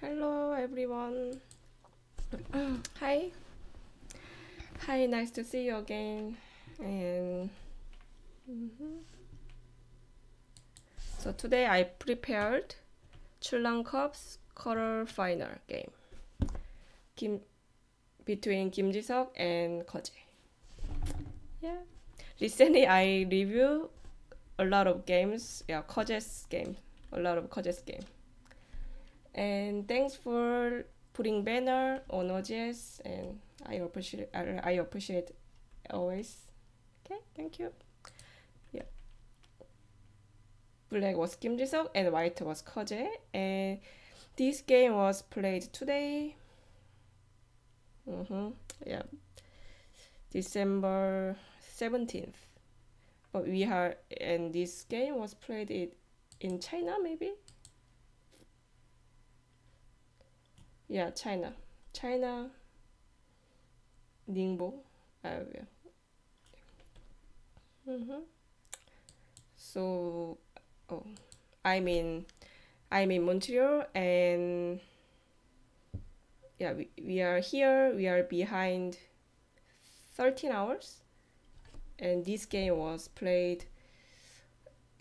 Hello everyone. Hi. Hi, nice to see you again. And so today I prepared Chunlan Cup's quarter final game Kim, between KimJiseok and KeJie. Yeah. Recently I review a lot of games. Yeah, KeJie's game. A lot of KeJie's game. And thanks for putting banner on OGS, and I appreciate always. Okay, thank you. Yeah, black was KimJiseok and white was KeJie, and this game was played today. Yeah, December 17th. But we are, and this game was played in China maybe. Yeah, China, Ningbo. Yeah. So, oh, I'm in I'm in Montreal, and yeah, we are here. We are behind 13 hours, and this game was played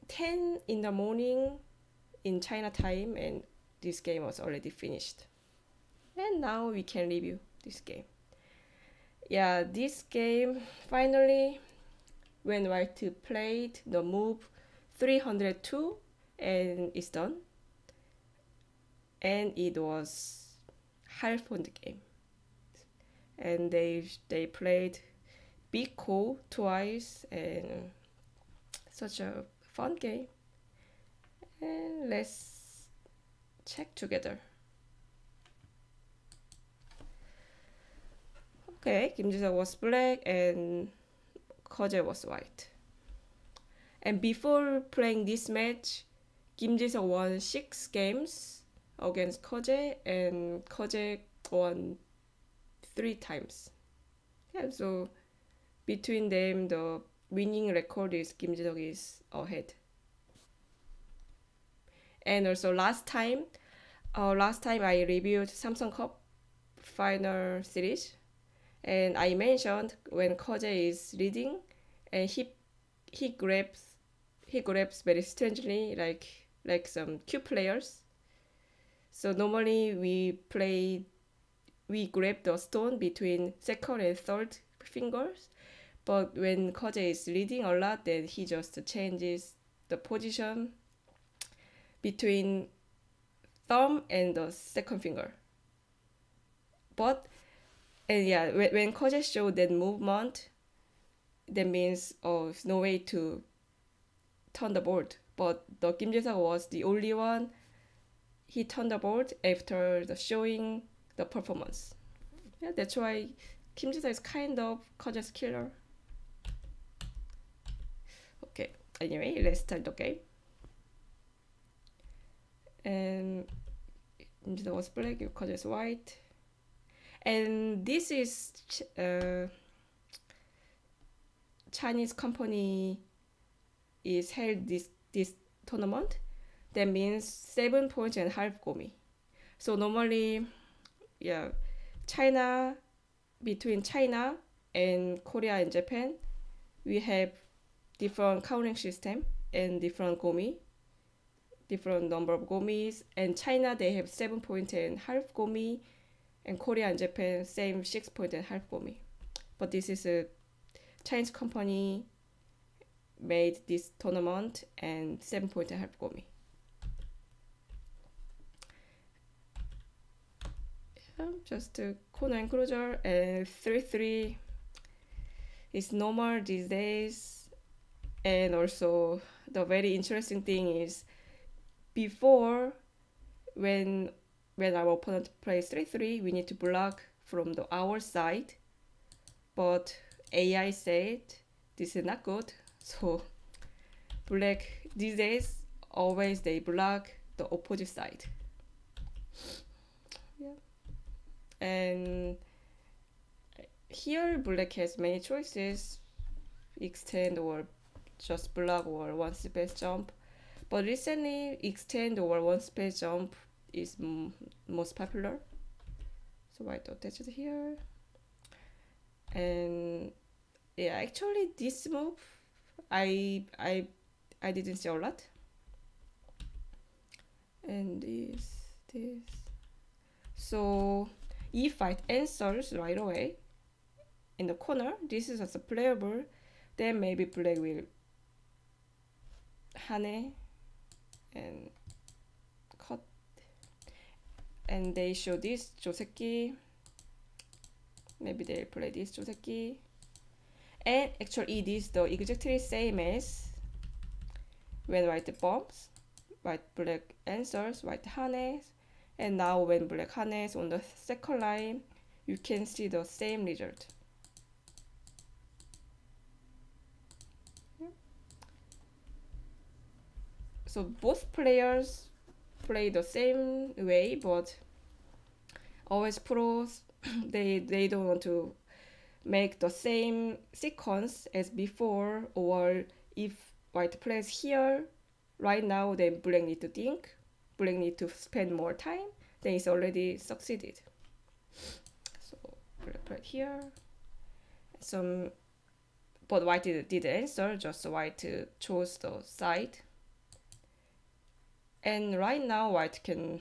10 in the morning in China time, and this game was already finished. And now we can review this game. Yeah, this game finally, when White played the move 302, and it's done. And it was half on the game. And they played big ko twice, and such a fun game. And let's check together. Okay, KimJiseok was black and KeJie was white. And before playing this match, KimJiseok won 6 games against KeJie, and KeJie won 3 times. Yeah, so between them, the winning record is KimJiseok is ahead. And also last time I reviewed Samsung Cup final series, and I mentioned when KeJie is leading, and he grabs very strangely like some cute players. So normally we grab the stone between second and third fingers, but when KeJie is leading a lot, then he just changes the position between thumb and the second finger. But and yeah, when KeJie showed that movement, that means no way to turn the board. But the KimJiseok was the only one. He turned the board after the showing the performance. Yeah, that's why KimJiseok is kind of KeJie's killer. Okay, anyway, let's start the game. And KimJiseok was black, KeJie is white. And this is Chinese company is held this tournament. That means 7 points and half gomi. So normally, yeah, between China and Korea and Japan, we have different counting system and different gomi, different number of gomis. And China, they have 7 points and half gomi, and Korea and Japan same 6 points and half gomi. But this is a Chinese company made this tournament, and 7 points and half gomi. Just a corner enclosure, and 3-3 is normal these days. And also the very interesting thing is, before when our opponent plays 3-3, we need to block from our side, but AI said this is not good, so black these days always they block the opposite side. Yeah. And here black has many choices: extend or just block or one space jump. But recently extend or one space jump is most popular. So white attached here. And yeah, actually this move I didn't see a lot. And this. So if white answers right away in the corner, this is also playable, then maybe black will hane and cut. And they show this joseki. Maybe they'll play this joseki. And actually it is the exactly same as when white bombs, white black answers, white hanes. And now when black hanes on the second line, you can see the same result. So both players play the same way, but always pros, they don't want to make the same sequence as before, or if white plays here right now, then black need to think, black need to spend more time, then it's already succeeded. So black played here, but white did answer, just white chose the side. And right now white can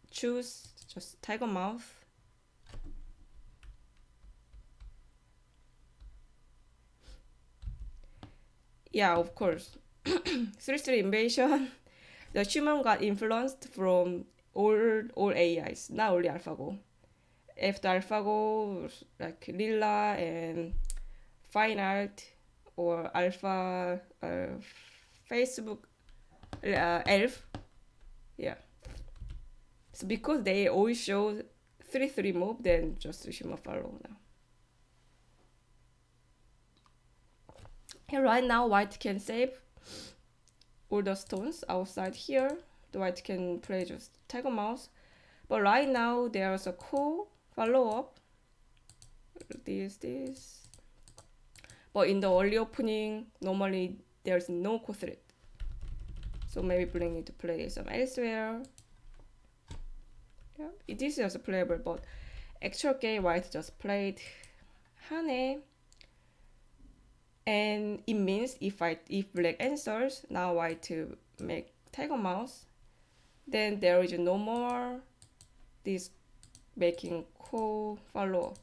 choose just tiger mouth. Yeah, of course. 3-3 invasion, the human got influenced from all AIs, not only AlphaGo. After AlphaGo, like Lilla and Fine Art or Alpha Facebook Elf, yeah. So because they always show 3-3 move, then just human follow now. And right now white can save all the stones outside here. The white can play just tiger mouse. But right now there's a cool follow-up. This. But in the early opening, normally there's no co threat. So maybe black need to play some elsewhere. Yeah, this is also playable, but actual game white just played hane. And it means if black answers, now white to make tiger mouse, then there is no more this making co follow up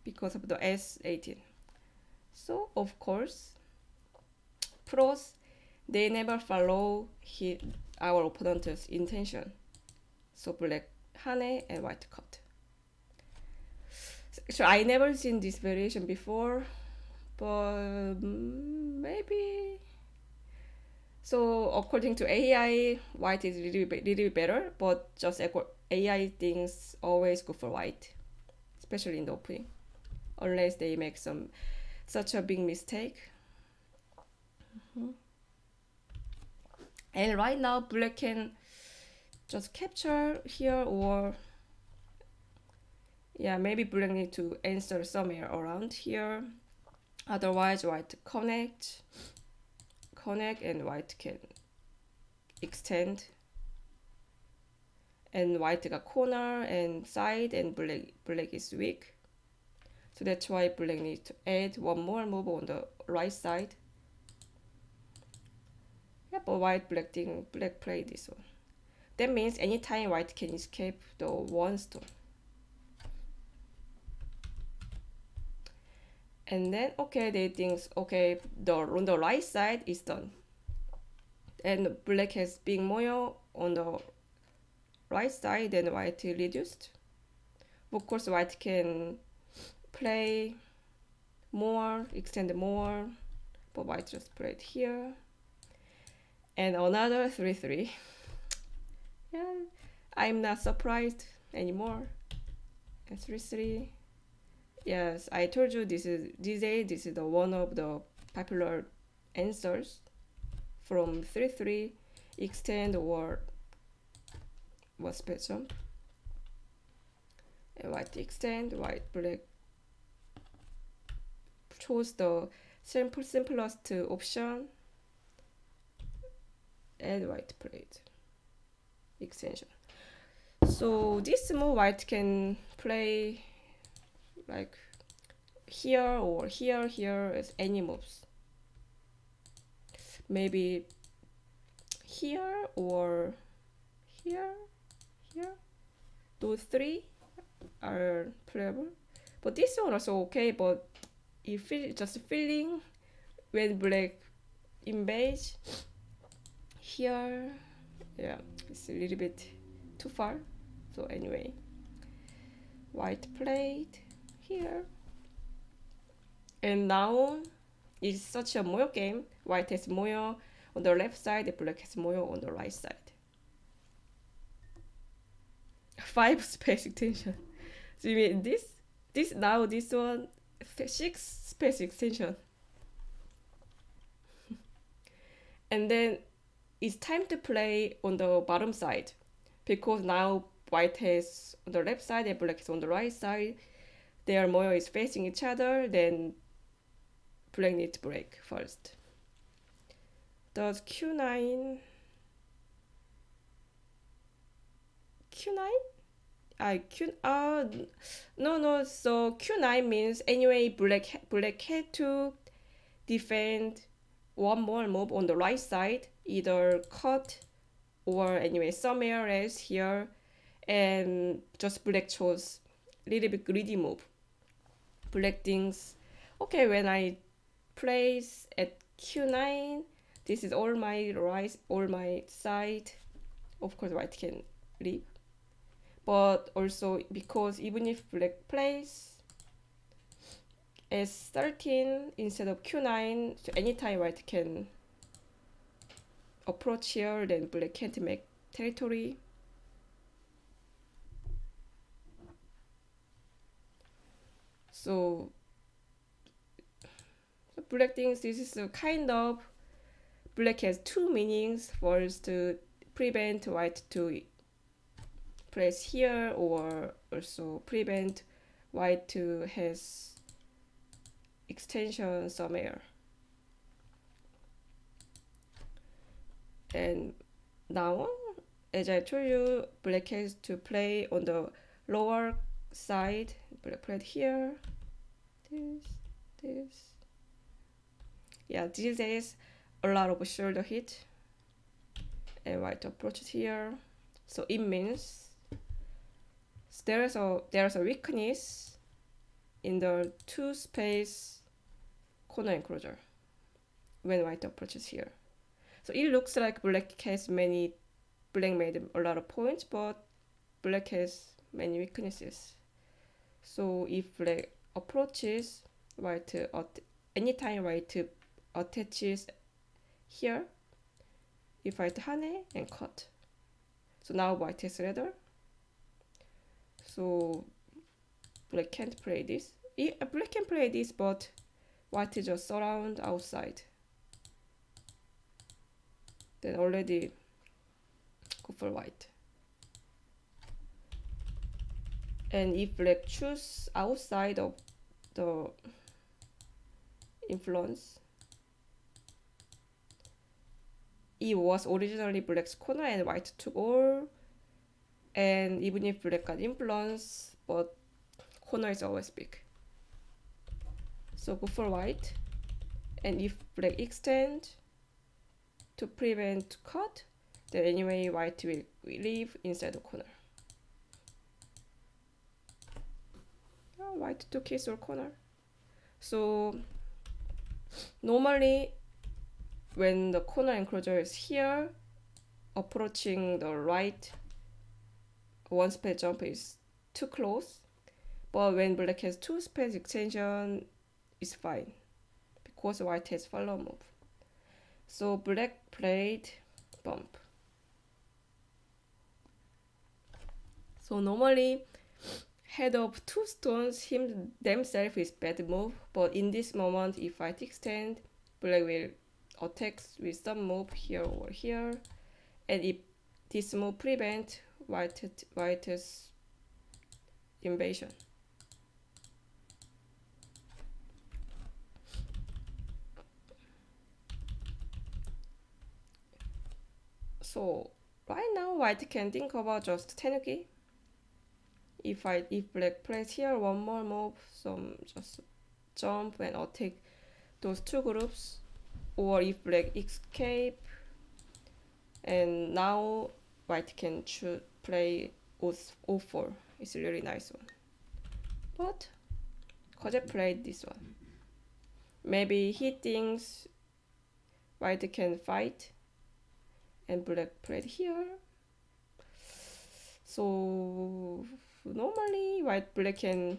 because of the S18. So of course, pros, they never follow our opponent's intention. So black hane and white cut. So I never seen this variation before, but maybe. So according to AI, white is really better, but just AI things always go for white, especially in the opening, unless they make such a big mistake. And right now black can just capture here, or yeah, maybe black need to answer somewhere around here. Otherwise white connect, and white can extend. And white got corner and side, and black is weak. So that's why black needs to add one more move on the right side. Yeah, but black play this one. That means anytime white can escape the one stone. And then okay, they think okay, on the right side is done. And black has big moyo on the right side, then white reduced. Of course white can play more, extend more, but white just played here. And another 3-3. Yeah, I'm not surprised anymore. And 3-3. Yes, I told you this is the one of the popular answers from 3-3, extend or split jump. And white extend, white black chose the simplest option, and white played. extension. So this move white can play like here or here as any moves. Maybe here or here. Those three are playable. But this one also okay, but you feel just feeling when black invades here. Yeah, it's a little bit too far. So anyway, white played here. And now it's such a moyo game. White has moyo on the left side, black has moyo on the right side. 5 space extension. So you mean this now this one 6 space extension. And then it's time to play on the bottom side because now white has on the left side and black is on the right side. Their moyo is facing each other, then black needs to break first. Does Q9? No. So Q9 means anyway black had to defend one more move on the right side, either cut or anyway somewhere else here, and just black chose little bit greedy move. Black thinks, okay, when I place at Q9, this is all my right, all my side. Of course, white can leave. But also because even if black plays S13 instead of Q9, so anytime white can approach here, then black can't make territory. So black thinks this is a kind of, black has two meanings. First, to prevent white to place here, or also prevent white to has extension somewhere. And now, as I told you, black has to play on the lower side. Black played here, this. Yeah, this is a lot of shoulder hit, and white approaches here. So it means there's a weakness in the two space corner enclosure when white approaches here. So it looks like black made a lot of points, but black has many weaknesses. So if black approaches white, anytime white attaches here, if white hane and cut. So now white has leather. So black can't play this. Black can play this, but white just surround outside. Then already go for white. And if black choose outside of the influence, it was originally black's corner and white took all. And even if black got influence, but corner is always big. So go for white. And if black extend to prevent cut, then anyway white will leave inside the corner. Oh, white took his or corner. So normally when the corner enclosure is here, approaching the right one space jump is too close, but when black has two space extension, it's fine because white has follow move. So black played bump. So normally head of two stones themselves is bad move, but in this moment if white extend, black will attack with some move here or here, and if this move prevent white's invasion. So right now white can think about just tenuki. If black plays here one more move, some just jump and attack those two groups, or if black escape, and now white can play O4. It's a really nice one. But KeJie played this one. Maybe he thinks white can fight, and black played here. So normally black can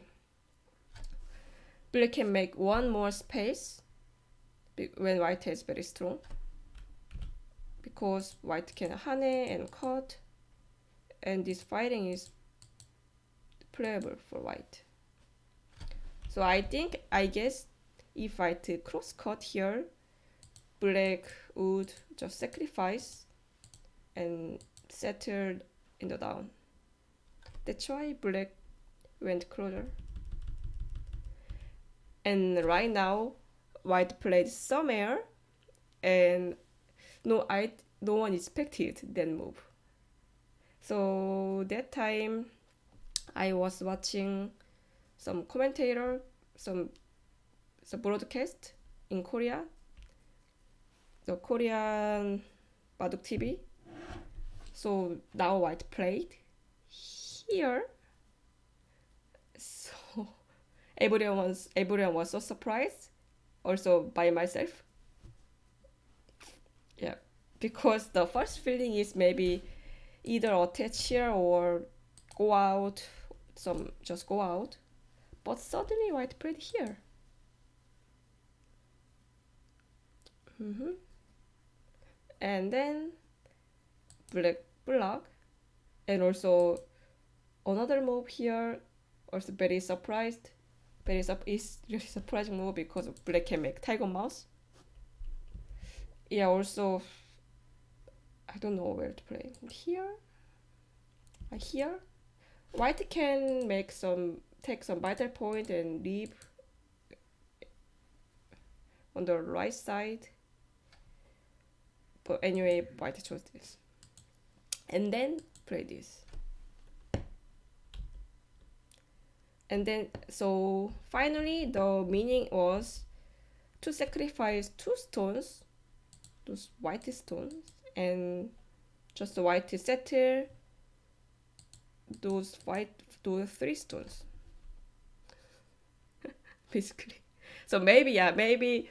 make one more space when white is very strong, because white can hane and cut, and this fighting is playable for white. So I guess if white cross cut here, black would just sacrifice and settle in the down. That's why black went closer. And right now, white played some air, and no one expected that move. So that time, I was watching some commentator, some broadcast in Korea, the Korean Baduk TV. So now white played here. So everyone was so surprised, also by myself. Yeah, because the first feeling is maybe either attach here or go out, just go out. But suddenly white played here. And then black block, and also another move here, also very surprised. Is really surprising move because black can make tiger mouse. Yeah, also I don't know where to play. Here, here, white can take some vital point and leave on the right side. But anyway, white chose this, and then play this. And then, so finally the meaning was to sacrifice two stones, those white stones, and just white to settle those three stones. Basically. So maybe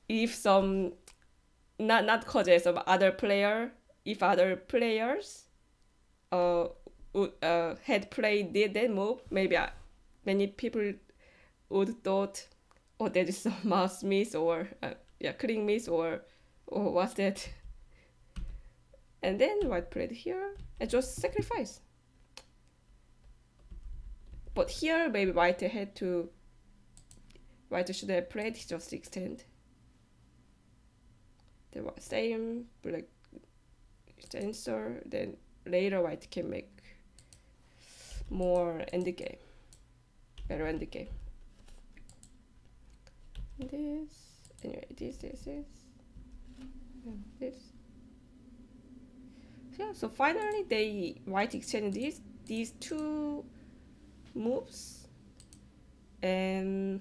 if some not KeJie, some other player, if other players would had played that move, maybe many people would thought, oh, there is some mouse miss, or clicking miss, or what's that? And then white played here and just sacrifice. But here maybe white should have played just extend. The same black answer. Then later white can make more end game. Better end game. This anyway, this and this. Yeah, so finally white exchanged these two moves, and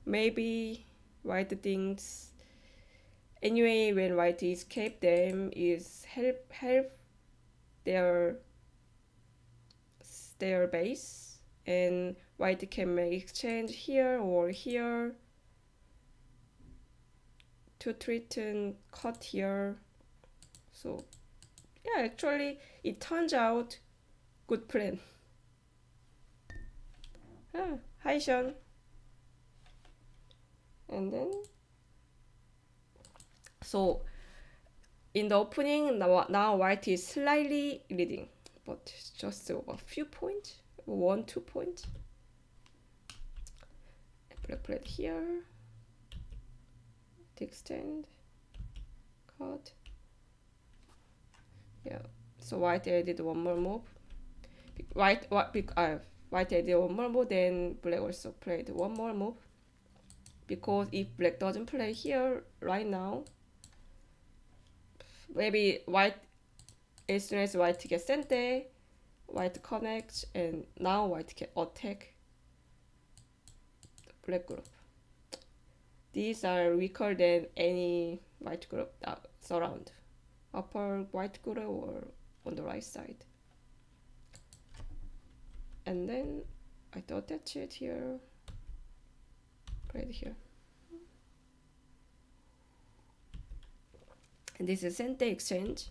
maybe white thinks anyway when white escape them is help their base, and white can make exchange here or here to threaten cut here. So yeah, actually it turns out good plan. Hi Sean. And then so in the opening, now white is slightly leading, but just a few points, 1-2 points. Black played here, extend, cut. Yeah, so white added one more move. White added one more move, then black also played one more move. Because if black doesn't play here right now, maybe white as soon as white gets sente, white connects, and now white can attack the black group. These are weaker than any white group that surround upper white group or on the right side. And then I have to attach it here, right here. And this is sente exchange.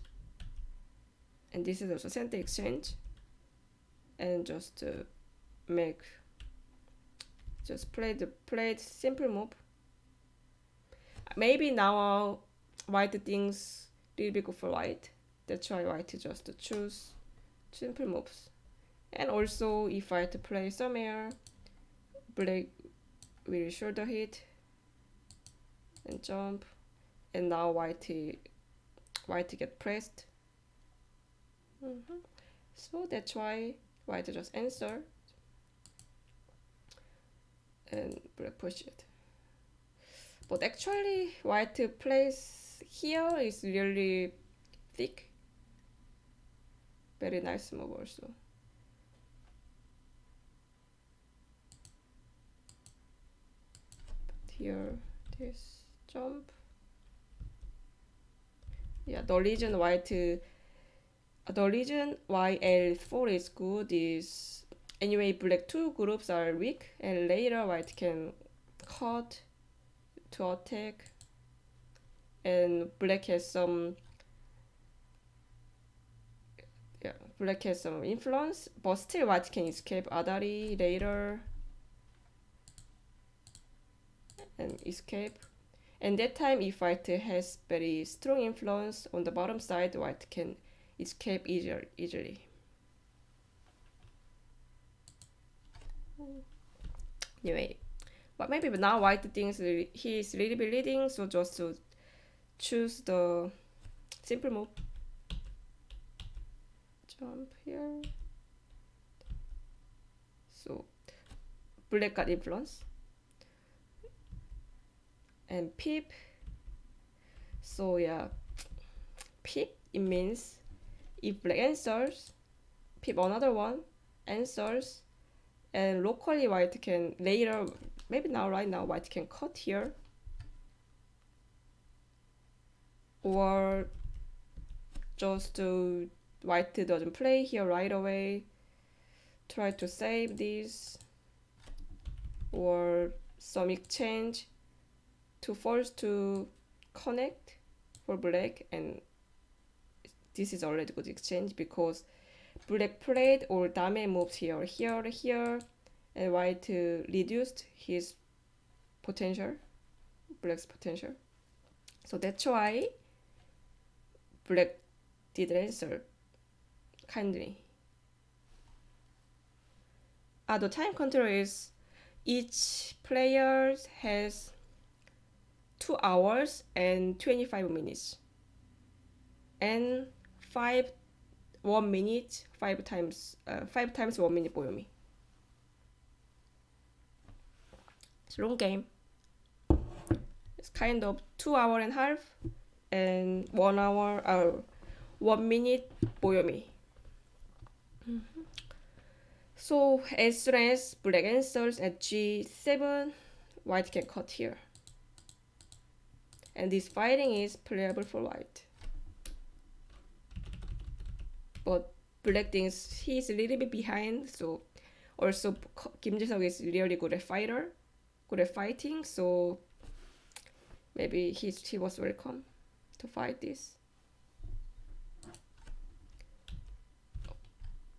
And this is also sente exchange. And just to make, just play the simple move. Maybe now white thinks a little bit good for white. That's why white just choose simple moves. And also if I had to play somewhere, black will shoulder hit and jump, and now white get pressed. So that's why white just answer and black push it. But actually white place here is really thick. Very nice move also. Here this jump. Yeah, the reason why L4 is good is anyway black two groups are weak, and later white can cut to attack, and black has some influence, but still white can escape Adari later and escape. And that time if white has very strong influence on the bottom side, white can escape easily. Anyway, but maybe now white thinks he is really leading, so just to choose the simple move. Jump here. So black got influence. And peep. So yeah, peep, it means if black answers, peep another one, answers, and locally white can later, maybe now right now white can cut here, or just white doesn't play here right away, try to save this, or some exchange to force to connect for black, and this is already good exchange because black played or dame moves here, and white reduced his potential, black's potential. So that's why black did answer kindly. The time control is each player has 2 hours and 25 minutes, and 1 minute, 5 times 1 minute 보요미. It's a long game. It's kind of 2 hours and a half and 1 hour or 1 minute 보요미. So as soon as black answers at G7, white can cut here. And this fighting is playable for white. But black thinks he's a little bit behind, so also KimJiseok is really good at fighting, so maybe he was welcome to fight this.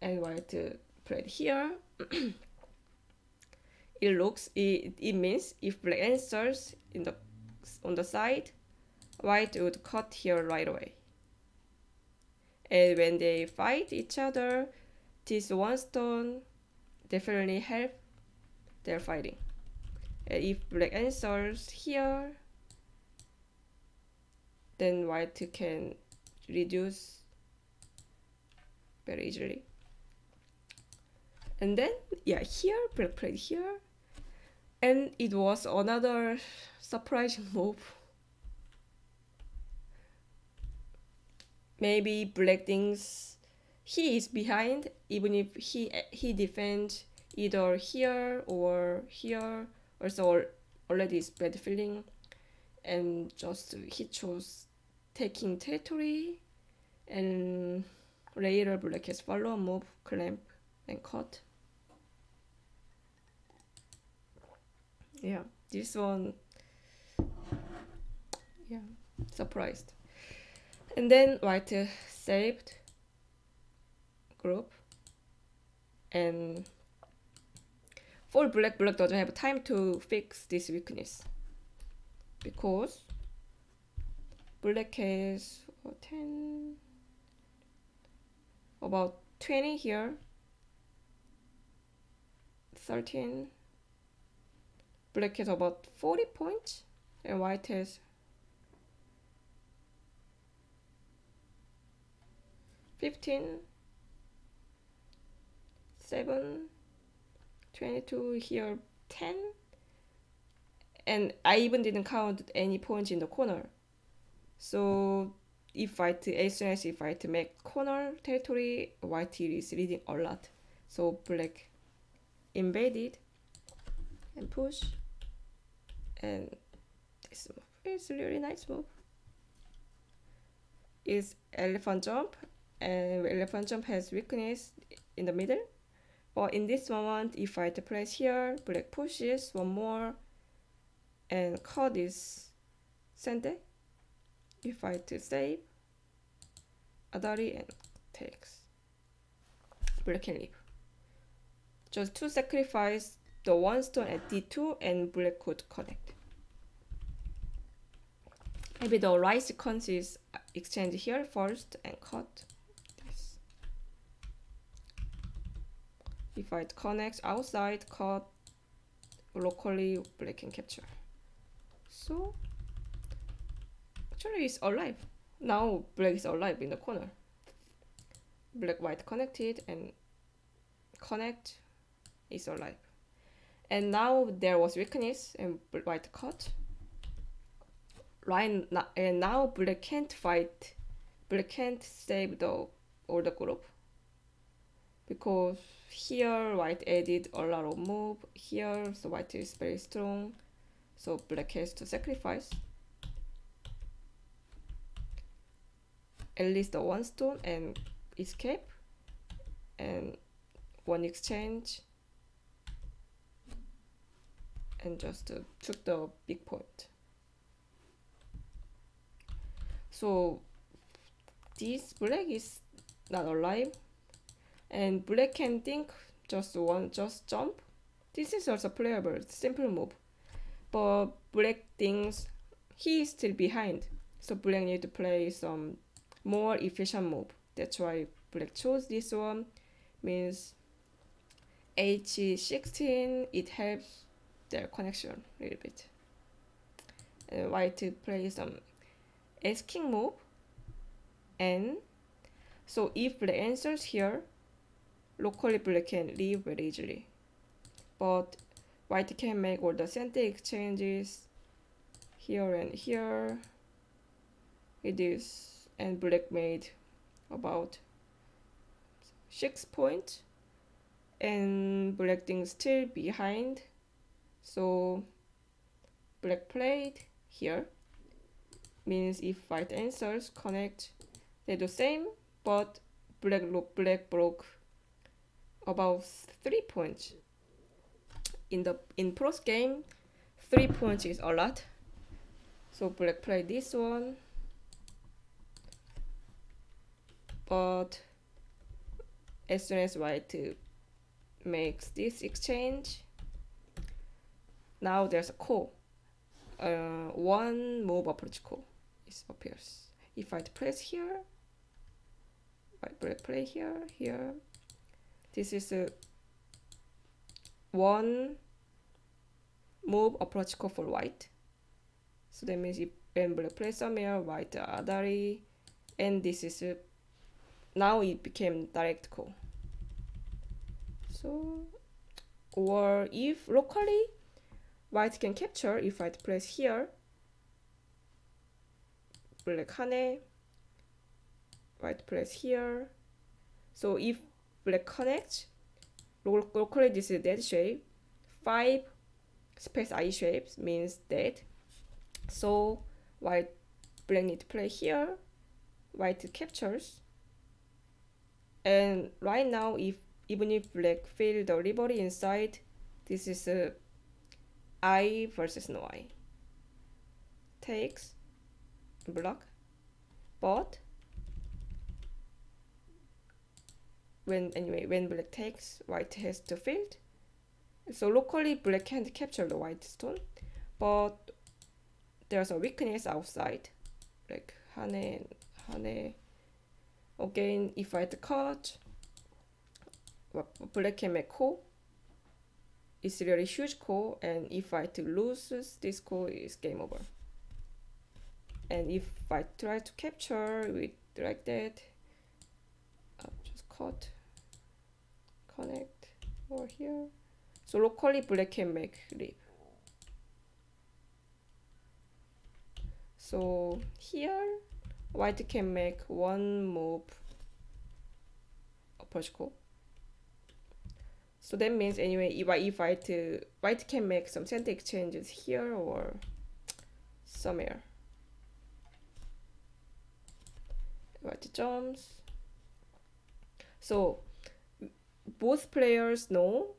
And white played here. It means if black answers on the side, white would cut here right away. And when they fight each other, this one stone definitely help their fighting. And if black answers here, then white can reduce very easily. And then yeah, here black played here, and it was another surprising move. maybe black thinks he is behind, even if he defends either here or here. Also already is bad feeling, and just he chose taking territory, and later black has follow move, clamp, and cut. Yeah, this one, yeah, surprised. And then white saved group, and for black doesn't have time to fix this weakness because black has 10, about 20 here, 13. Black has about 40 points, and white has 15, 7, 22, here 10. And I even didn't count any points in the corner. So if white, as soon as if white make corner territory, white is leading a lot. So black invaded and push, and this move is a really nice move. Is elephant jump, and elephant jump has weakness in the middle. But in this moment, if white plays here, black pushes one more, and cut is sente. If white save, adari and takes, black can leave. Just to sacrifice the one stone at d2, and black could connect. Maybe the right sequence is exchange here first and cut this. If white connects outside, cut locally, black can capture. So actually it's alive. Now black is alive in the corner. Black white connected and connect is alive. And now there was weakness and white cut. Right, and now black can't fight. Black can't save the older group because here white added a lot of move here, so white is very strong. So black has to sacrifice at least the one stone and escape, and one exchange, and just took the big point. So this black is not alive, and black can think just jump. This is also playable, simple move. But black thinks he is still behind, so black need to play some more efficient move. That's why black chose this one. Means h16, it helps their connection a little bit. And white plays some S-king move, and so if black answers here, locally black can leave very easily. But white can make all the center exchanges here and here. It is, and black made about 6 points, and black thing still behind. So black played here. Means if white answers connect, they do same, but black broke about 3 points. In pros game, 3 points is a lot. So black played this one, but as soon as white makes this exchange, now there's a call. One move approach call appears. If I press here, white play here. This is a one move approach call for white. So that means if when black plays somewhere, white adari, and this is now it became direct call. So, or if locally white can capture, if white plays here, black hane, white plays here. So if black connects, locally this is dead shape. 5 space I shapes means dead. So black need to play here. White captures. And right now, even if black feel the rivalry inside, this is a I versus no I. Takes, block, but when black takes, white has the field. So locally black can't capture the white stone, but there's a weakness outside, like hane. Again, if white cut, black can make ko. It's really huge ko, and if white loses this ko, it's game over. And if white try to capture with like that, just cut, connect over here. So locally black can make leap. So here white can make one move approach ko. So that means anyway, if white can make some center exchanges here or somewhere. White jumps. So both players know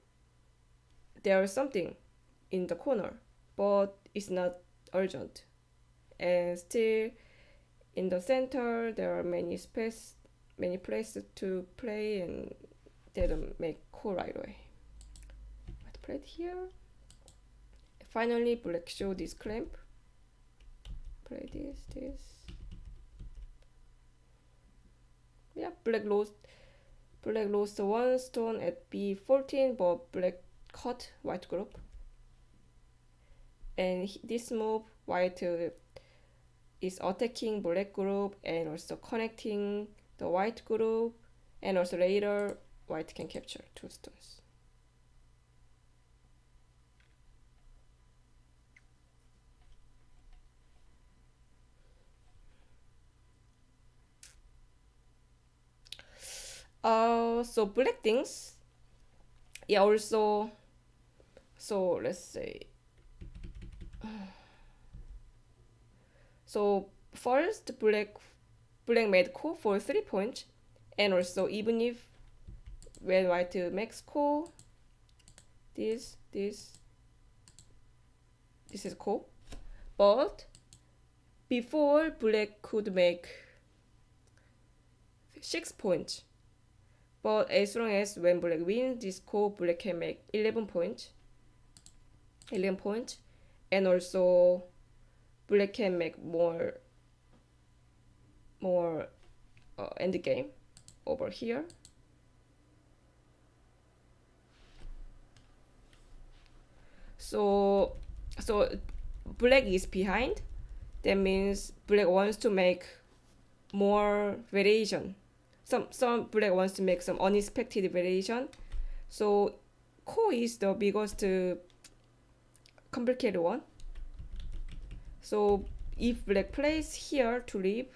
there is something in the corner, but it's not urgent. And still in the center there are many places to play, and they don't make ko right away. White played here. Finally black show this clamp. Play this. Yeah, black lost one stone at B14, but black cut white group. And this move, white is attacking black group and also connecting the white group, and also later white can capture 2 stones. So black things, yeah, also, so let's say, so first black made ko for 3 points, and also even if when white makes ko, this is ko, but before black could make 6 points. But as long as when black wins this ko, black can make 11 points. And also black can make more end game over here. So black is behind. That means black wants to make more variation. Some black wants to make some unexpected variation. So ko is the biggest complicated one. So if black plays here to leave,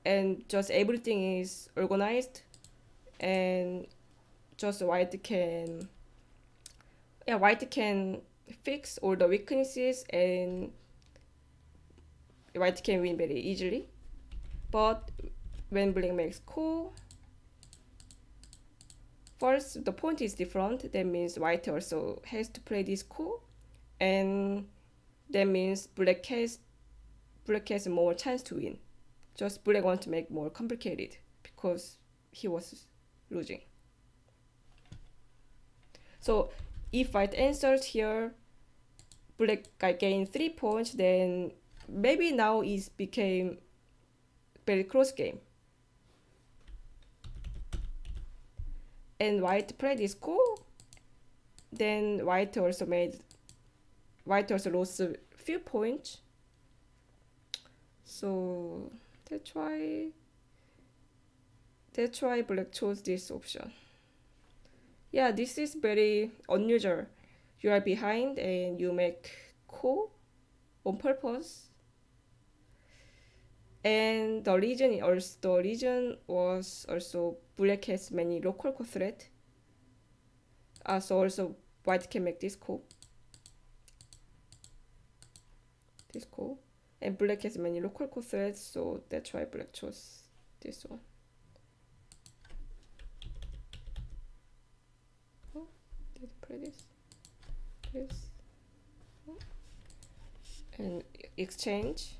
and just everything is organized, and just white can fix all the weaknesses, and white can win very easily. But when black makes ko, first the point is different. That means white also has to play this ko, and that means black has more chance to win. Just black wants to make more complicated because he was losing. So if white answers here, black gain 3 points, then maybe now it became very close game. And white played this ko, then white also lost a few points. So that's why black chose this option. Yeah, this is very unusual. You are behind and you make ko on purpose. And the reason was also black has many local core threat. So also white can make this call. And black has many local core threats, so that's why black chose this one. Did I play this? And exchange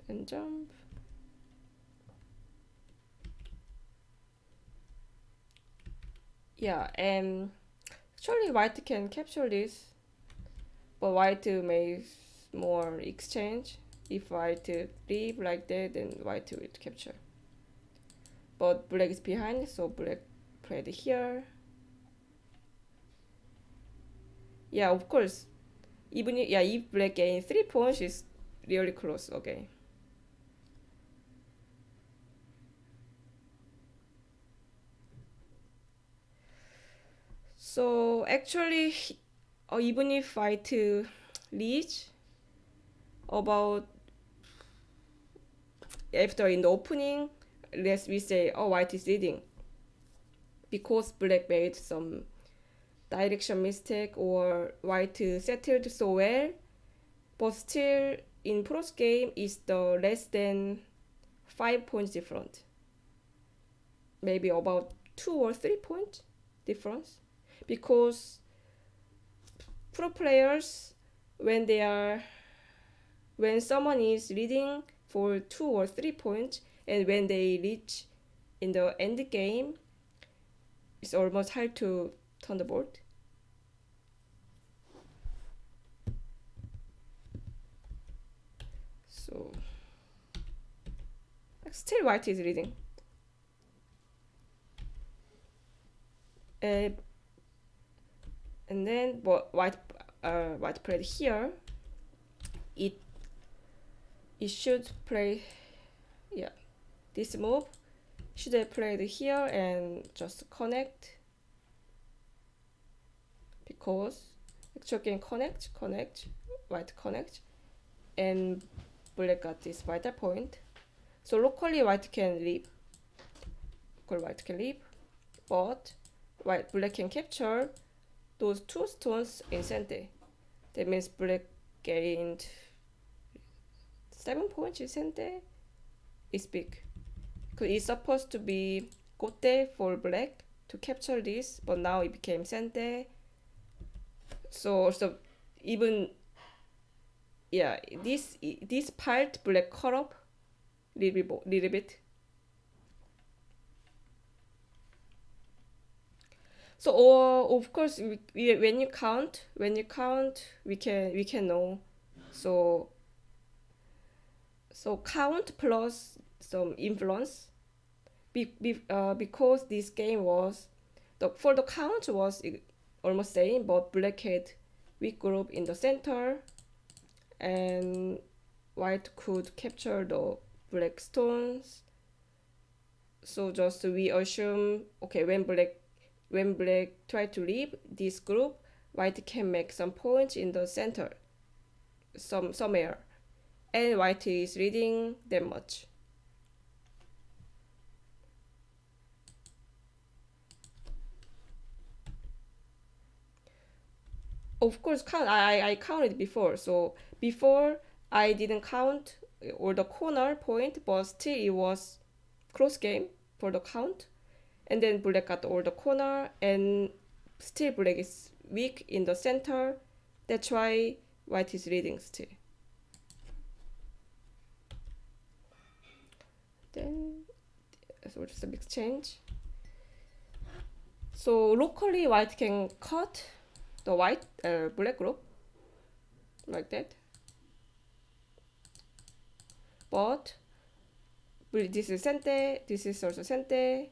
and jump. Yeah, and actually white can capture this, but white makes more exchange. If white leave like that, then white will capture. But black is behind, so black played here. Yeah, of course. Even if black gains 3 points, it's really close. Okay. So actually, even if white leads about after in the opening, we say, oh, white is leading because black made some direction mistake or white settled so well, but still in post game is the less than 5 points different, maybe about 2 or 3 points difference, because pro players when someone is leading for 2 or 3 points and when they reach in the end game, it's almost hard to turn the board. So still white is leading. And then white played here. It should play, yeah, this move. Should have played here and just connect, because actually can connect, white connect, and black got this vital point. So locally white can leave. But black can capture those 2 stones in center. That means black gained 7 points in center. It's big. Because it's supposed to be gote for black to capture this, but now it became center. So also even, yeah, this part black cut up little bit. So of course when you count we can know. So count plus some influence, because this game was for the count was almost same, but black had weak group in the center and white could capture the black stones. So just we assume, okay, when black try to leave this group, white can make some points in the center somewhere, and white is leading that much. Of course, I counted before. So before I didn't count all the corner point, but still it was close game for the count. And then black got all the corner, and still black is weak in the center. That's why white is leading still. Then so just a exchange. So locally white can cut the black group like that, but this is center, this is also center,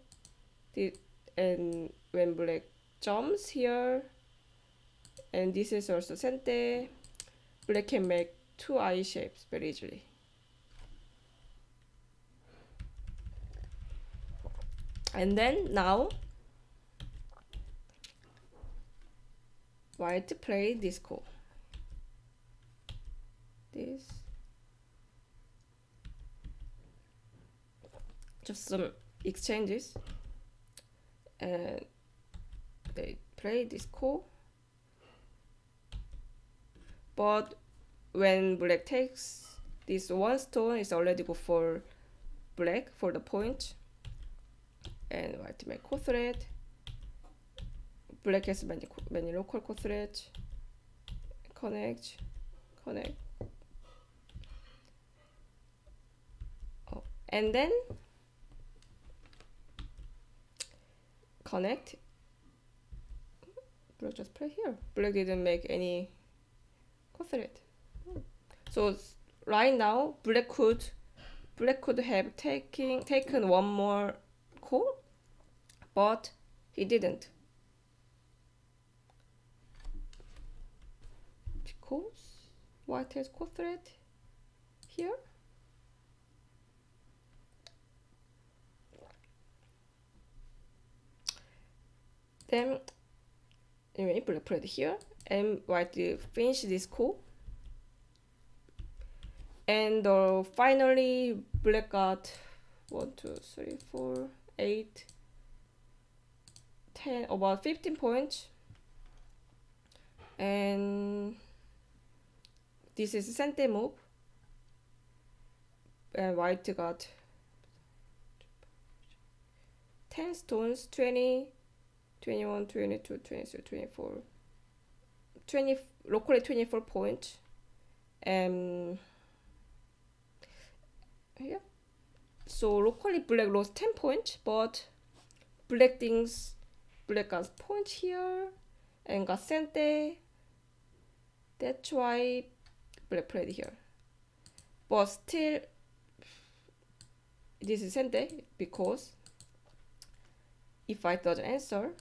and when black jumps here, and this is also center, black can make 2 eye shapes very easily. And then now white play this call. This just some exchanges, and they play this ko. But when black takes this one stone, is already go for black for the point, and white make ko threat. Black has many local ko threat. Connect. Oh, and then connect. Black just play here. Black didn't make any ko threat. So right now, black could have taken one more ko, but he didn't, because white has ko threat here. Then anyway, black played here, and white finish this ko. And finally, black got 1, 2, 3, 4, 8, 10, about 15 points. And this is sente move. And white got 10 stones, 20, 21, 22, 23, 24, 20, locally 24 points. And yeah, so locally black lost 10 points, but black got points here and got sente. That's why black played here. But still, this is sente, because if white doesn't answer,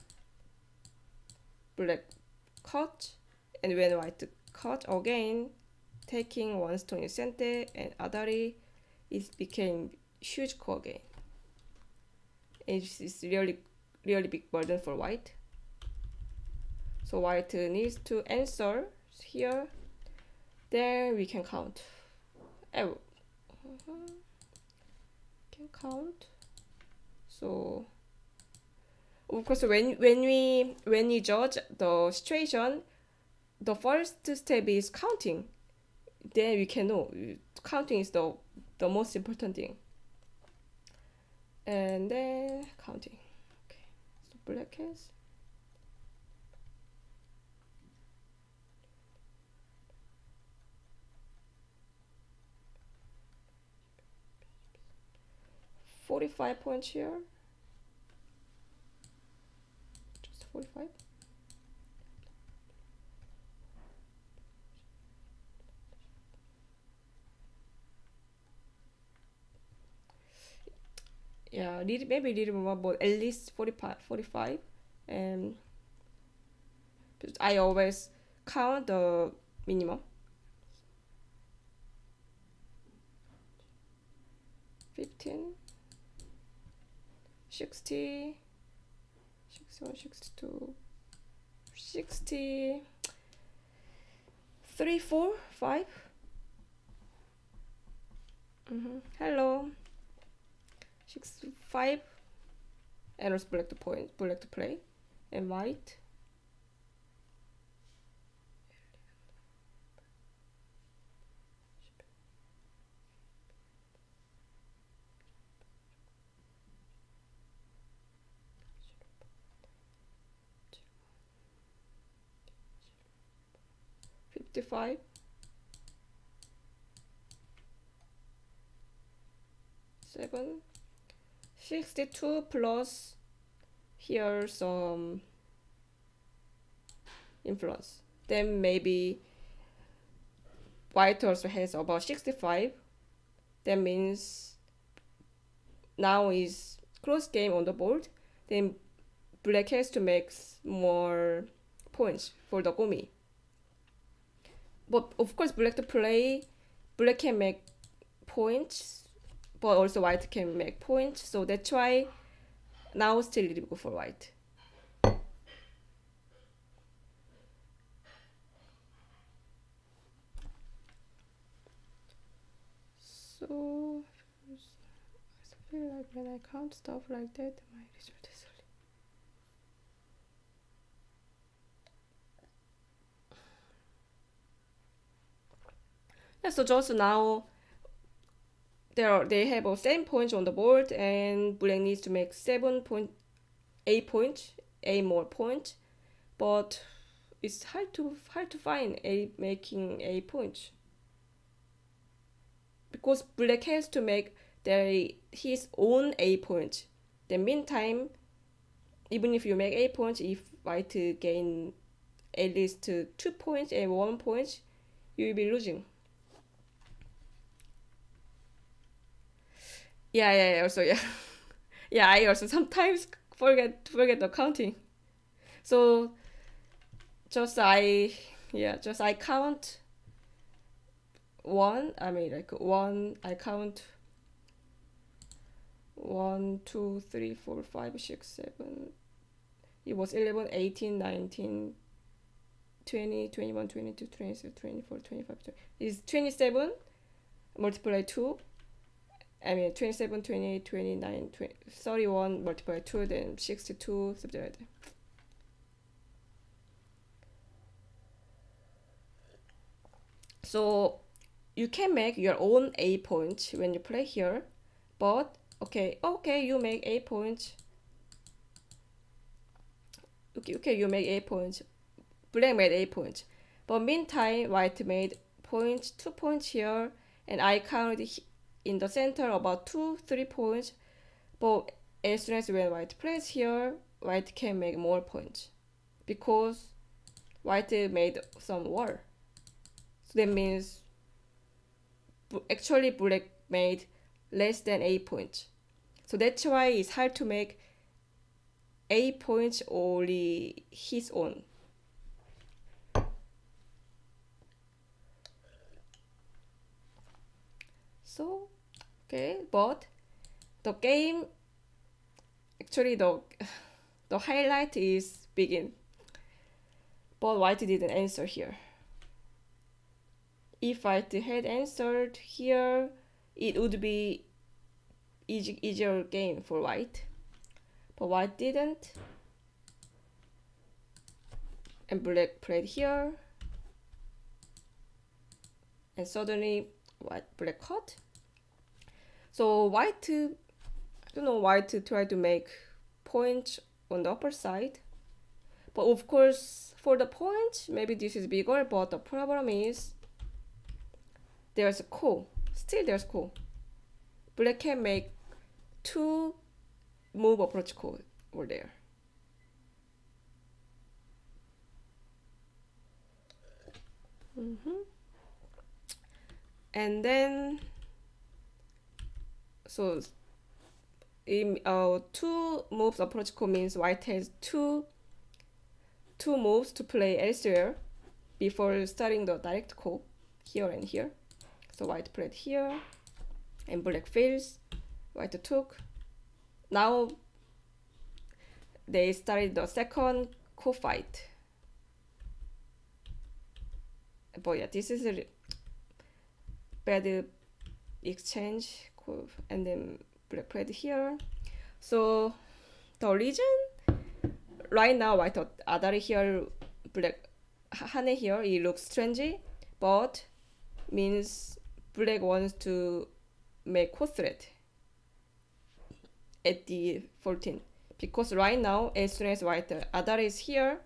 black cut, and when white cut again, taking one stone is sente, and adari, it became huge ko again. It's really big burden for white. So white needs to answer here. Then we can count. Oh, can count. So of course, when we judge the situation, the first step is counting. Then we can know counting is the most important thing. And then counting. Okay, so black has 45 points here. Just 45. Yeah, maybe a little more, but at least 45. And I always count the minimum. 15, 60, 61, 62, 60, 3, 4, 5. Hello. 6, 5. And also black to point, black to play, and white. $55. 7. 62 plus here some influence. Then maybe white also has about 65. That means now is close game on the board. Then black has to make more points for the gomi. But of course, black to play, black can make points, but also white can make points. So that's why now still little go for white. So I feel like when I count stuff like that, my result is only. Yeah, so just now they have a 7 points on the board, and black needs to make 8 points, 8 more points, but it's hard to find making 8 points because black has to make his own 8 points. Then meantime, even if you make 8 points, if white gain at least 2 points and 1 point, you will be losing. Yeah. Also, yeah. Yeah, I also sometimes forget the counting. So I count one. I mean, like one. I count 1, 2, 3, 4, 5, 6, 7. It was 11, 18, 19, 20, 21, 22, 23, 24, 25. It's 27 multiply 2. I mean 27, 28, 29, 20, 31 multiply 2, then 62, something like that. So you can make your own 8 points when you play here, but okay, you make 8 points. Okay, you make 8 points. Black made 8 points. But meantime, white made 2 points here, and I counted in the center about 2, 3 points. But as soon as when white plays here, white can make more points because white made some wall. So that means actually black made less than 8 points. So that's why it's hard to make 8 points only his own. So, okay, but the game, actually the highlight is begin. But white didn't answer here. If white had answered here, it would be easier game for white. But white didn't. And black played here. And suddenly black caught. So white, I don't know, white tried to make points on the upper side. But of course, for the point, maybe this is bigger, but the problem is there's a ko. Still there's ko. Black can make 2 move approach ko over there. And then, so 2 moves approach ko means white has two moves to play elsewhere before starting the direct ko here and here. So white played here and black fails. White took. Now they started the second ko fight. But yeah, this is a bad exchange, and then black played here. So the reason right now white thought Adari here, black Hane here, it looks strange, but means black wants to make ko threat at the 14, because right now as soon as white Adari is here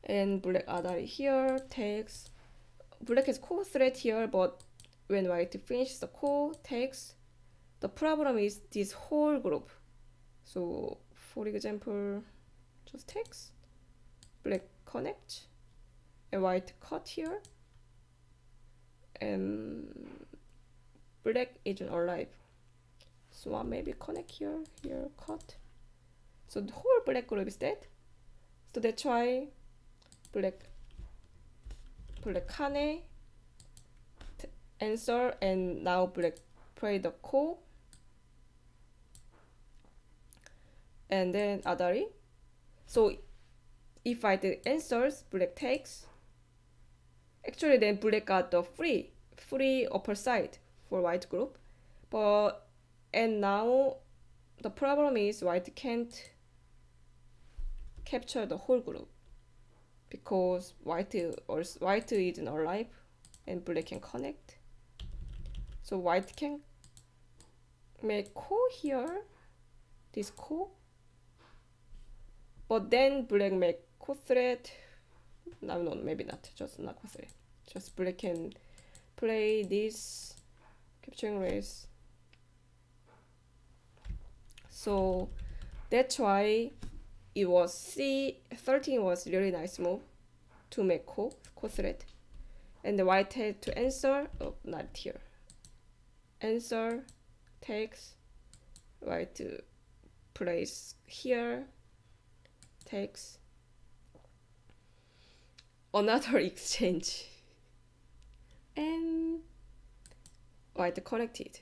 and black Adari here takes, black has ko threat here, but when white finishes the ko takes, the problem is this whole group. So for example, just takes, black connect, and white cut here, and black isn't alive. So I maybe connect here, cut. So the whole black group is dead. So that's why black Hane answer, and now black play the ko, and then Adari. So if I did answers, black takes. Actually, then black got the free upper side for white group. But And now the problem is white can't capture the whole group because white isn't alive and black can connect. So white can make core here, this core, but then black make core thread. No, maybe not, just not core thread. Just black can play this capturing race. So that's why it was C13 was really nice move to make core thread. And the white had to answer, oh, not here. Answer, takes, white to place here, takes. Another exchange. And white connected.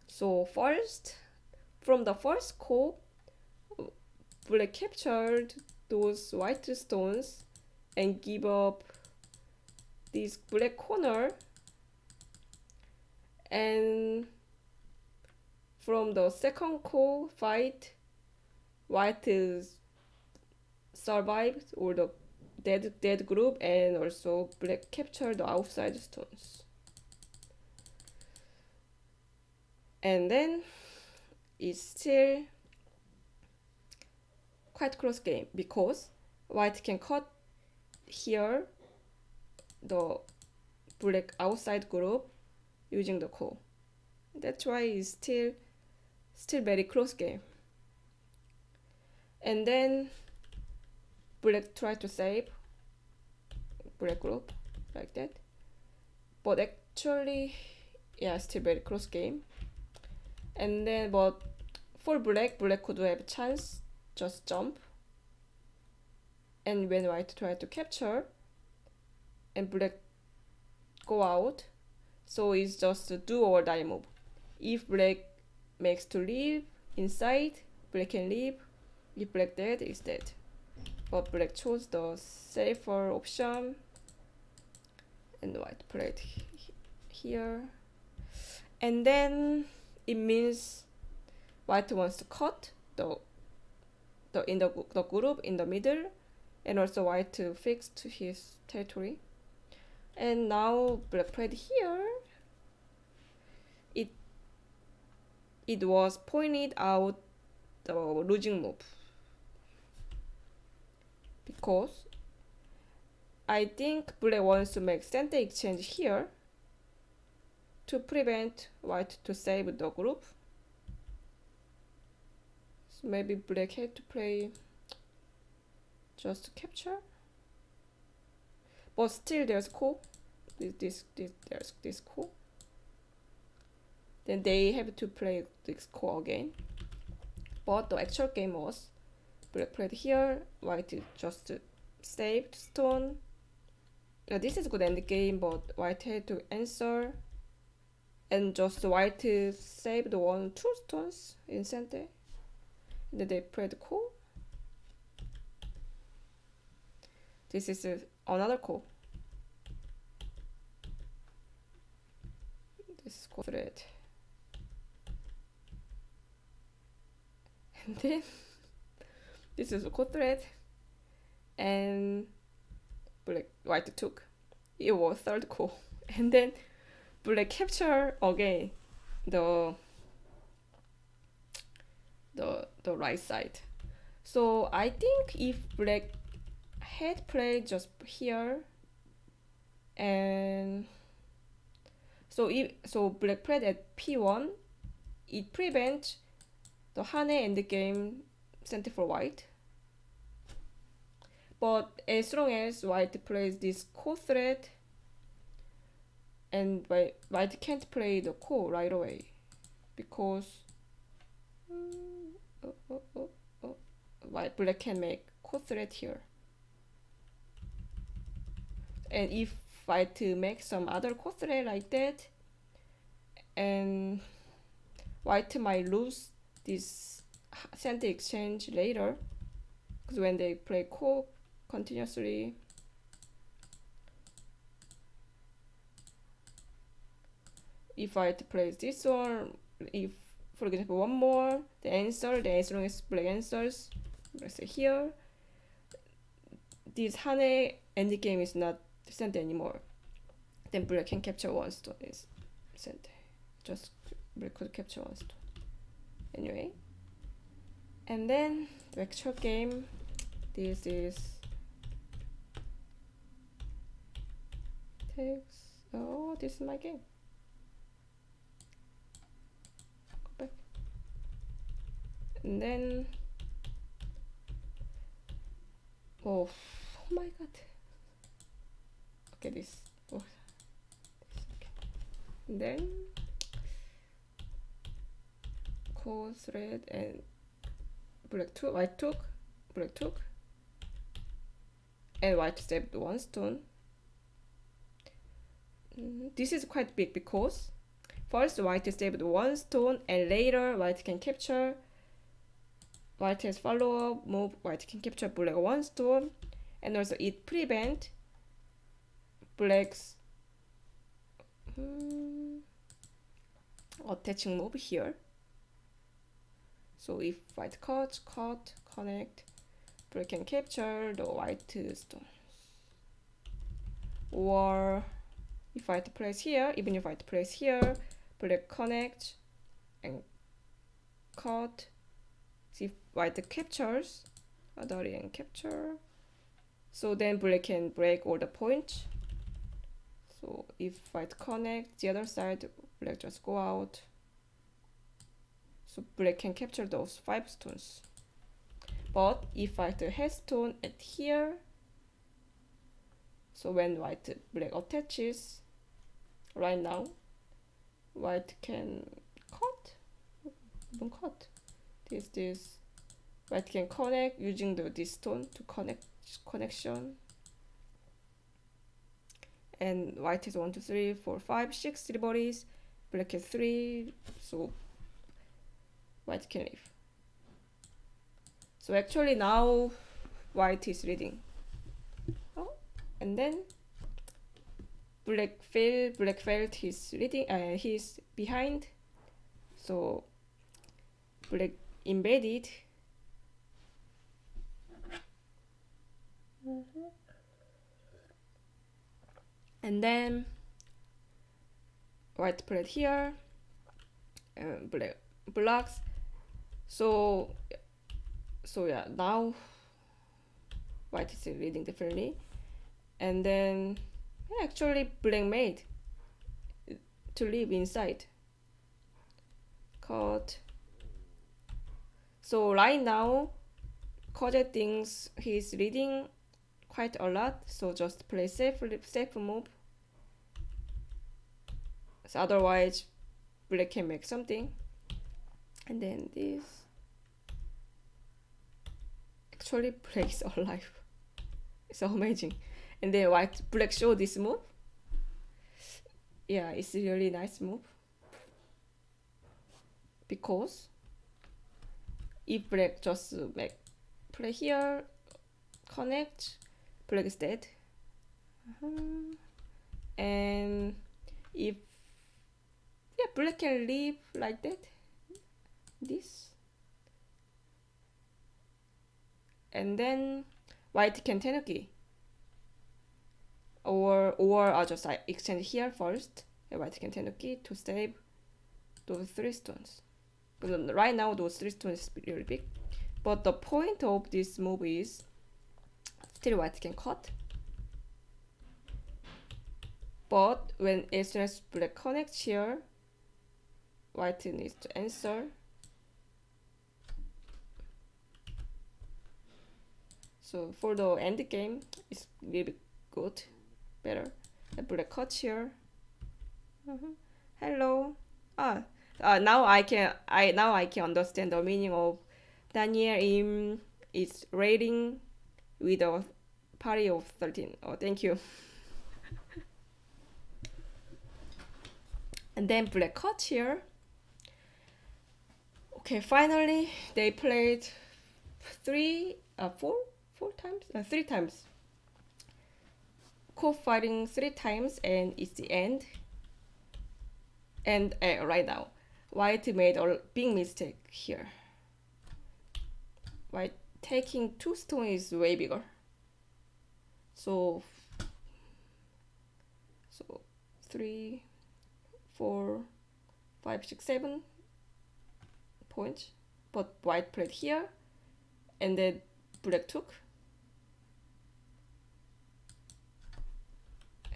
So first, from the first core, black captured those white stones and give up this black corner, and from the second core fight, white survived all the dead group, and also black captured the outside stones. And then it's still quite close game because white can cut here the black outside group using the core. That's why it's still very close game. And then black try to save black group like that, but actually, yeah, still very close game. And then, but for black could have a chance, just jump. And when white try to capture, and black go out, so it's just a do or die move. If black makes to leave inside, black can leave. If black dead, it's dead. But black chose the safer option, and white played here. And then it means white wants to cut the group in the middle, and also white to fix to his territory. And now black played here. It was pointed out the losing move because I think black wants to make center exchange here to prevent white to save the group. So maybe black had to play just to capture, but still there's core. There's this core. Then they have to play this core again. But the actual game was black played here, white just saved stone. This is good end game, but white had to answer, and just white saved 2 stones in center. And then they played core. This is another core. This core thread. And then this is a core thread, and white took. It was third core, and then black capture again the right side. So I think if black had played just here, and so black played at P1, it prevents the Hane endgame center for white. But as long as white plays this core thread, and white can't play the core right away because black can make core thread here. And if white make some other core thread like that, and white might lose this center exchange later, because when they play core if I place this one, if for example one more, the answer, as long as black answers, let's say here, this Hane endgame is not sent anymore, then black can capture one stone is sent. Just black could capture one stone. Anyway, and then the actual game, this is takes. Oh, this is my game. Go back. And then oh my god. Okay, this. Oh, this okay. And then coarse red and black took, white took, black took, and white stepped one stone. This is quite big because first white stepped one stone and later white can capture. White has follow-up move, white can capture black one stone, and also it prevent black's attaching move here. So if white cut, connect, black can capture the white stones. Or if white place here, even if white place here, black connect and cut. See if white captures, and capture. So then black can break all the points. So if white connect the other side, black just go out. So black can capture those 5 stones. But if white has stone at here, so when white black attaches, right now, white can cut, even cut. This white can connect using this stone to connect connection. And white has 1, 2, 3, 4, 5, 6 3 bodies. Black has 3, so white can leave. So actually now white is leading. Oh, and then black felt he's leading. He's behind. So black embedded. And then white played here, black blocks. So yeah, now white is leading differently. And then actually black made to live inside. Cut. So right now KeJie thinks he's leading quite a lot, so just play safe move. So otherwise black can make something. And then this, actually black is alive. It's amazing. And then black show this move. Yeah, it's a really nice move, because if black just make play here, connect, black is dead. And if black can leave like that, this, and then white can tenuki, or I'll just extend here first, and white can tenuki to save those 3 stones. But right now those 3 stones is really big. But the point of this move is still white can cut. But as soon as black connects here, white needs to answer. So for the end game, it's really good, better. The black cut here. Hello. Now I can understand the meaning of Daniel Im is rating with a party of 13. Oh, thank you. And then black cut here. Okay, finally they played 3 times. Co-fighting 3 times, and it's the end. And right now, white made a big mistake here. White taking 2 stone is way bigger. So 3, 4, 5, 6, 7 points. But white played here, and then black took.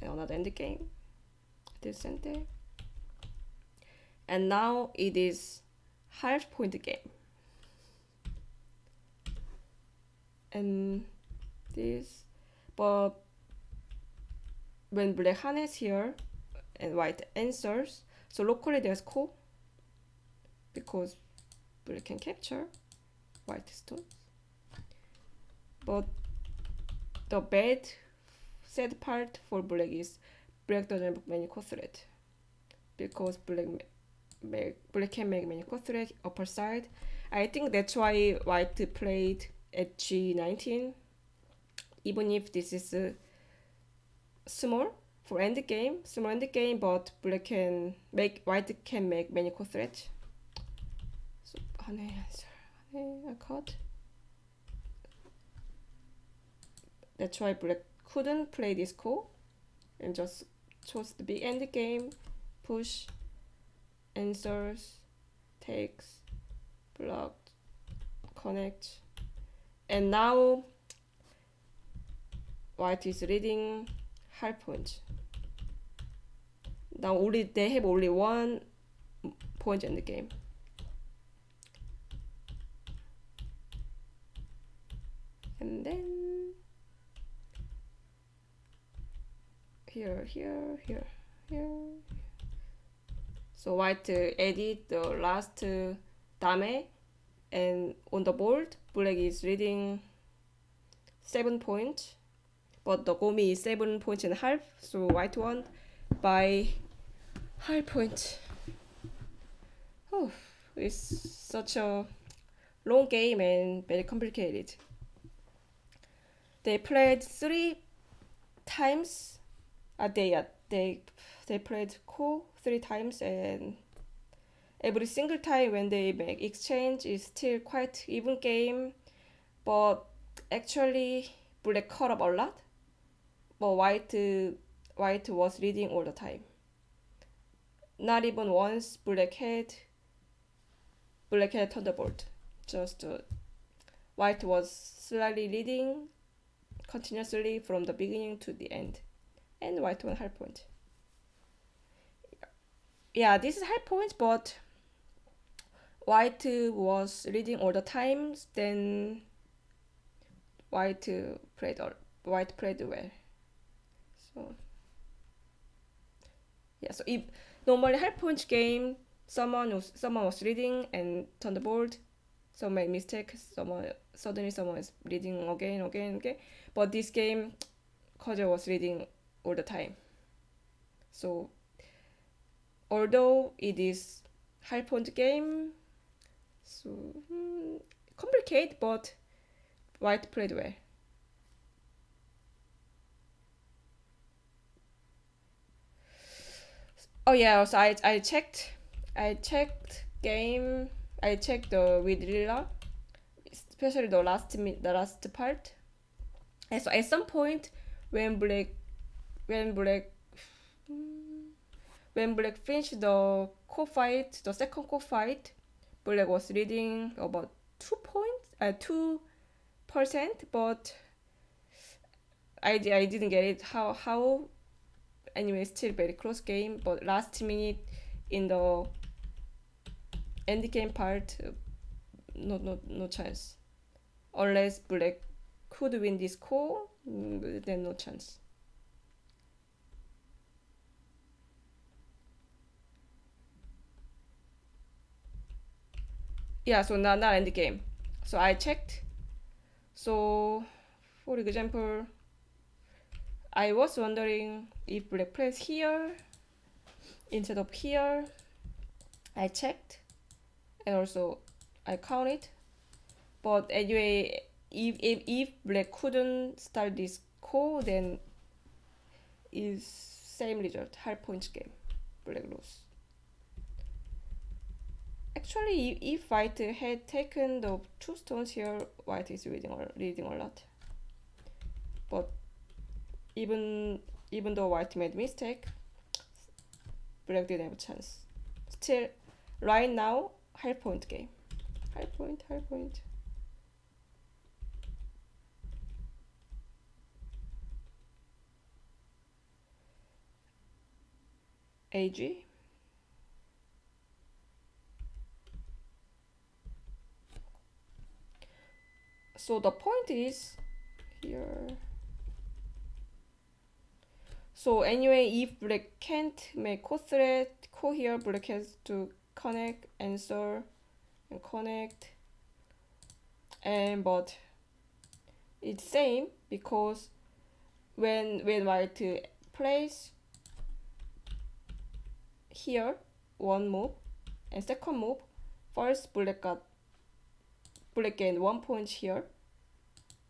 And another end game. This center. And now it is half point game. And this, but when black harness here and white answers, so locally there's ko because black can capture white stones. But the sad part for black is black doesn't have many core threat because black can make many core threat upper side. I think that's why white played at G19, even if this is small for end game, but white can make many core threat. So I caught. That's why black couldn't play this core and just chose the big end game, push, answers, takes, blocked, connect. And now white is reading half point. Now they have only 1 point in the game. And then here. So white added the last dame, and on the board black is reading 7 points, but the gomi is 7.5 points, so white won by half point. Oh, it's such a long game and very complicated. They played 3 times. They played ko 3 times, and every single time when they make exchange is still quite even game, but actually black caught up a lot, but white was leading all the time. Not even once black had thunderbolt. Just white was slightly leading continuously from the beginning to the end, and white won half point. Yeah, this is half point, but white was leading all the times. Then white played well. So yeah, so if normally half point game, someone was leading and turned the board, so made mistake. Suddenly someone is leading again. But this game, KeJie was leading all the time. So although it is half point game, so complicated, but white played well. Oh yeah, also I checked game. I checked the with Lila, especially the last part. And so at some point when black finished the co-fight, the second co-fight, black was leading about 2%, but I didn't get it how. Anyway, still very close game, but last minute in the end game part, no chance. Unless black could win this core, then no chance. Yeah, so not end game. So I checked. So for example, I was wondering if black plays here instead of here. I checked and also I counted. But anyway, if black couldn't start this core, then is same result, half point game. Black lose. Actually, if white had taken the two stones here, white is leading a lot. But even though white made mistake, black didn't have a chance. Still, right now, half point game. Half point. AG. So the point is here. So anyway, if black can't make co-thread, here black has to connect, answer, and connect. And but it's same because when white plays here one move and second move, first black gained 1 point here,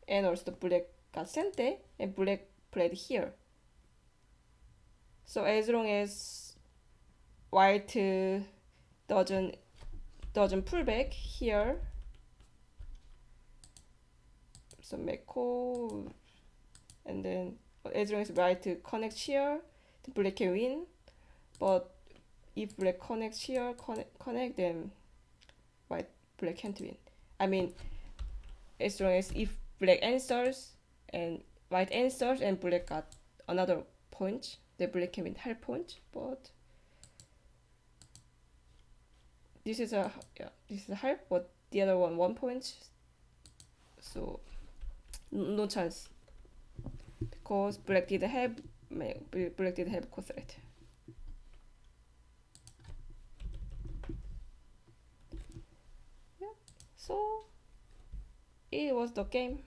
and also black got sente and black played here. So as long as white doesn't pull back here, so Meko, and then as long as white connects here, the black can win. But if black connects here, connect, then black can't win. I mean, as long as if black answers and white answers and black got another point, the black can win half point. But this is a half, but the other one 1 point. So no chance because black didn't have co-thread. Yeah, so it was the game,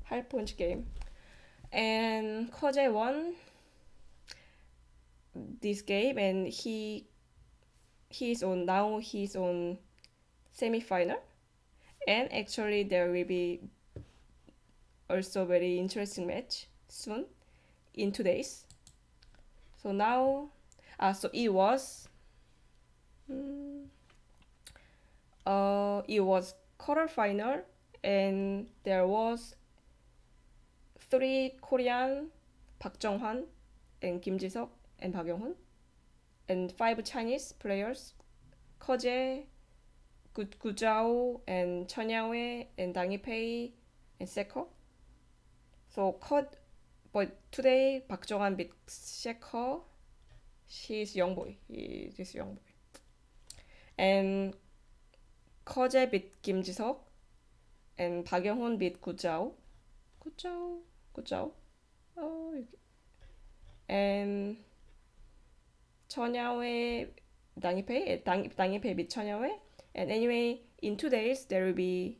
half point game, and KeJie won this game, and he's on semi-final, and actually there will be also very interesting match soon in 2 days. So now so it was quarter final, and there was 3 Korean, Park Jung-hwan and KimJiseok and Park Young-hun, and 5 Chinese players, KeJie, Gujao and Chon Yao-wei and Dang Hee-pei and Seko. So but today Park Jung-hwan beat Seko. He's young boy. And KeJie beat KimJiseok, and Park Young-hun beat Gujao. And Chon Yao-wei, Dang Hee-pei beat Chon Yao-wei. And anyway, in 2 days there will be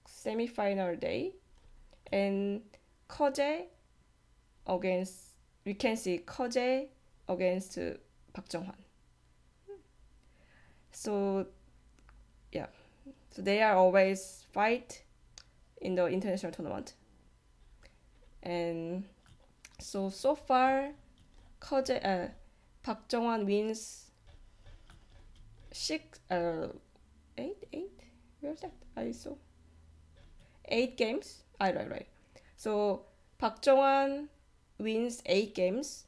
semi-final day, and KeJie we can see KeJie against Park Jung-hwan. So yeah, so they are always fight in the international tournament, and so far KeJie Park Jung-hwan wins 8. Where's that? I saw 8 games. Right. So Park Jung-hwan wins 8 games,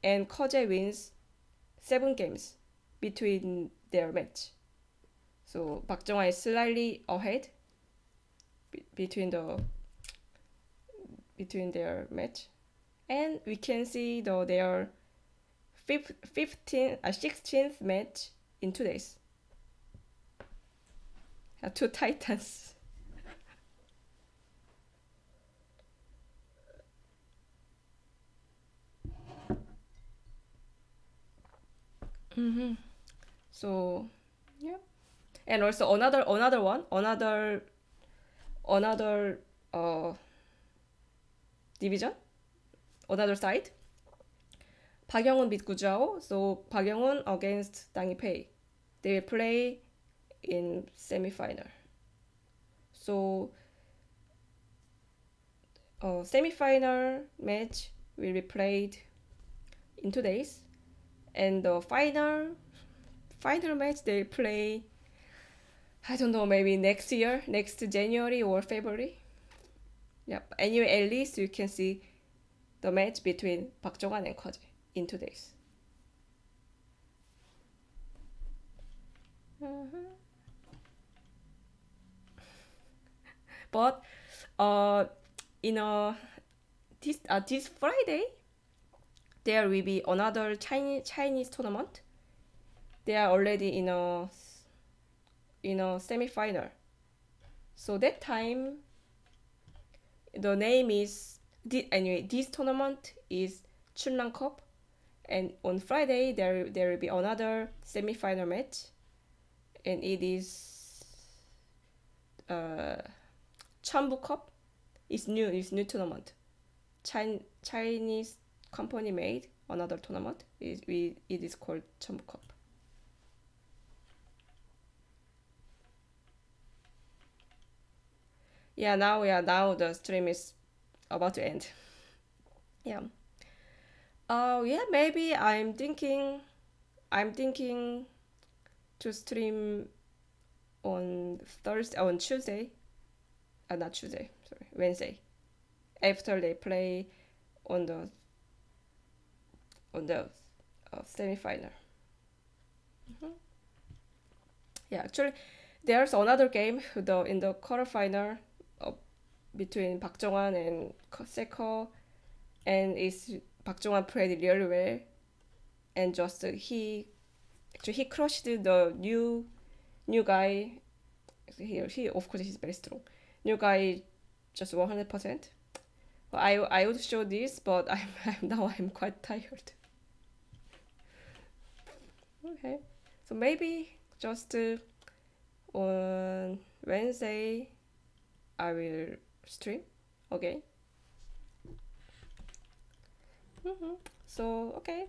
and KeJie wins 7 games between their match. So Park Jung-hwan is slightly ahead between their match, and we can see their 16th match in 2 days. 2 titans. So yeah, and also another division, another side. Park Young-hun beat Gujao, so Park Young-hun against Dang Hee-pei. They will play in semi-final. So semi-final match will be played in 2 days, and the final final match they play, I don't know, maybe next year, next January or February. Yep. Anyway, at least you can see the match between Park Jong-hwan and KeJie in 2 days. But you know, this Friday there will be another Chinese tournament. They are already in a semi-final. So that time the name is anyway, this tournament is Chunlan Cup, and on Friday there will be another semi-final match, and it is Chunbu Cup. It's new tournament. Chinese company made another tournament. It is called Chunbu Cup. Yeah, now the stream is about to end. Yeah. Yeah, maybe I'm thinking to stream on Tuesday. Not Tuesday, sorry, Wednesday. After they play on the semi-final. Yeah, actually, there's another game in the quarterfinal between Park Jong-hwan and Seko, and Park Jong-hwan played really well, and just he crushed the new guy. He of course he's very strong. New guy, just 100%. I would show this, but I'm quite tired. Okay, so maybe just on Wednesday I will stream again. So okay.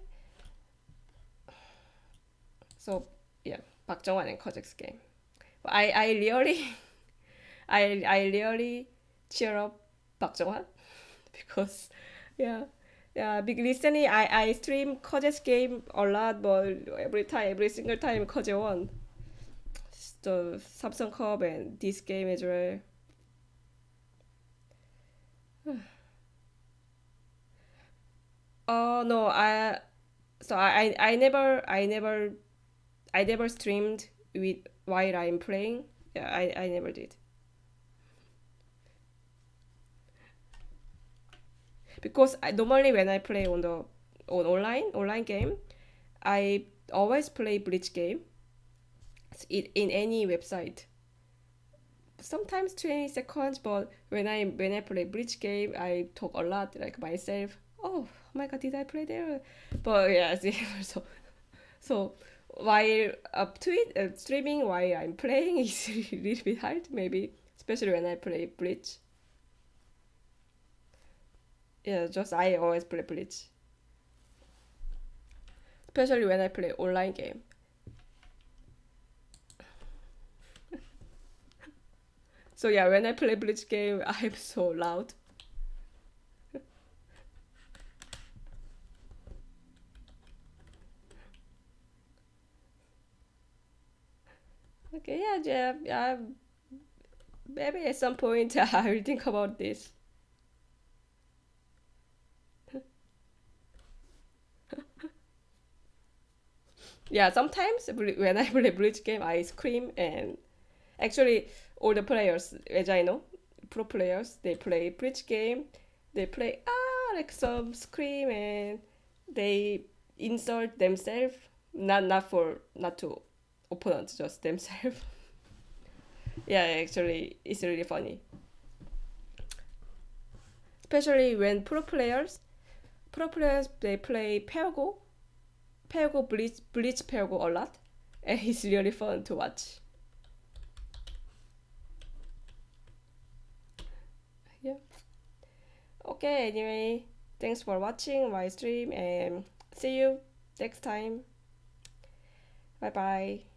So yeah, Park Jong-hwan and KeJie's game. But I really I really cheer up Park Jong-hwan because yeah. Big recently I stream KeJie's game a lot, but every single time KeJie won. The Samsung Cup and this game as well. Oh no, I never streamed with while I'm playing. Yeah, I never did. Because normally when I play on online game, I always play Bleach game. In any website. Sometimes 20 seconds, but when I play Bleach game, I talk a lot like myself. Oh my god, did I play there? But yeah, so while streaming while I'm playing is a little bit hard, maybe, especially when I play Bleach. Yeah, just I always play Bleach, especially when I play online game. So yeah, when I play Bleach game, I'm so loud. Okay, yeah. Maybe at some point I will think about this. Yeah, sometimes when I play Bleach game, I scream, and actually all the players, as I know, pro players, they play Bleach game, they play like some scream, and they insult themselves, not to opponents, just themselves. Yeah, actually, it's really funny. Especially when pro players, they play Bleach Pergo a lot, and it's really fun to watch. Yeah. Okay, anyway, thanks for watching my stream, and see you next time. Bye bye.